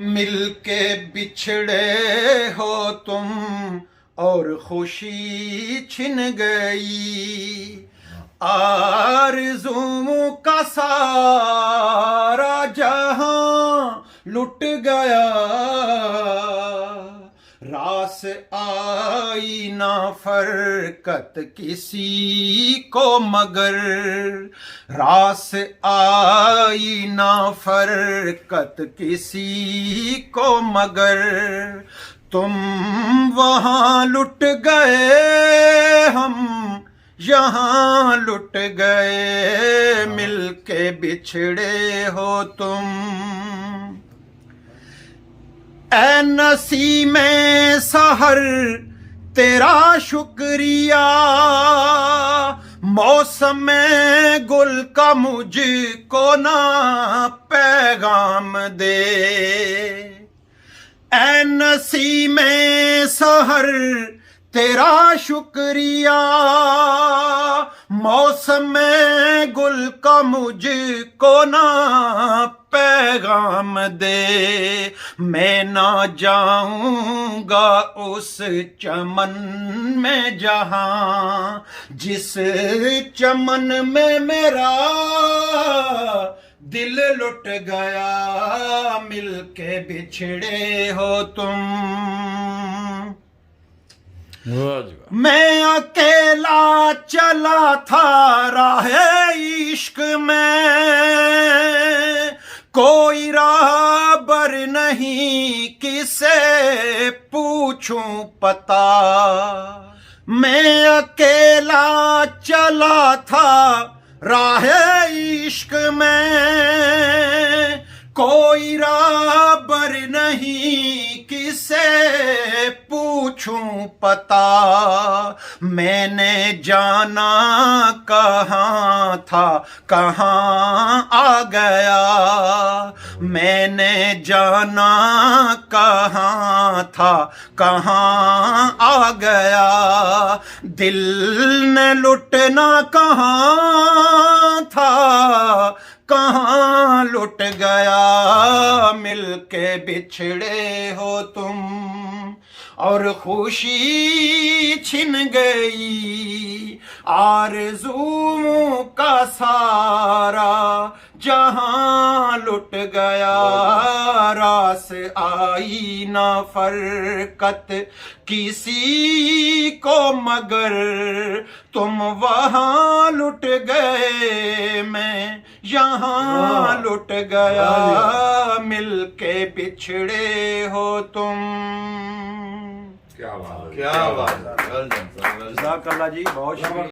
मिलके बिछड़े हो तुम और खुशी छिन गई। आरज़ुओं का सारा जहां लुट गया। रास आई ना फरकत किसी को मगर, रास आई ना फरकत किसी को मगर। तुम वहां लुट गए, हम यहाँ लुट गए। मिलके बिछड़े हो तुम। ऐ नसीमे सहर तेरा शुक्रिया, मौसम गुल का मुझको ना पैगाम दे। ऐ नसीमे सहर तेरा शुक्रिया, मौसम गुल का मुझको ना पैगाम दे। मैं ना जाऊंगा उस चमन में जहां, जिस चमन में मेरा दिल लुट गया। मिलके बिछड़े हो तुम। मैं अकेला चला था राहे इश्क में, कोई राहबर नहीं किसे पूछूं पता। मैं अकेला चला था राहे इश्क में, कोई राहबर नहीं किसे पूछूं पता। मैंने जाना कहाँ था कहाँ आ गया। मैंने जाना कहाँ था कहाँ आ गया। दिल ने लुटना कहाँ था कहाँ लुट गया। मिलके बिछड़े हो तुम और खुशी छिन गई। आरज़ुओं का सारा जहां लुट गया। रास आई ना फरकत किसी को मगर, तुम वहां लुट गए मैं यहाँ लुट गया। मिलके बिछड़े हो तुम। क्या बात है, क्या बात है। जज़ाकल्लाह जी, बहुत शुक्रिया।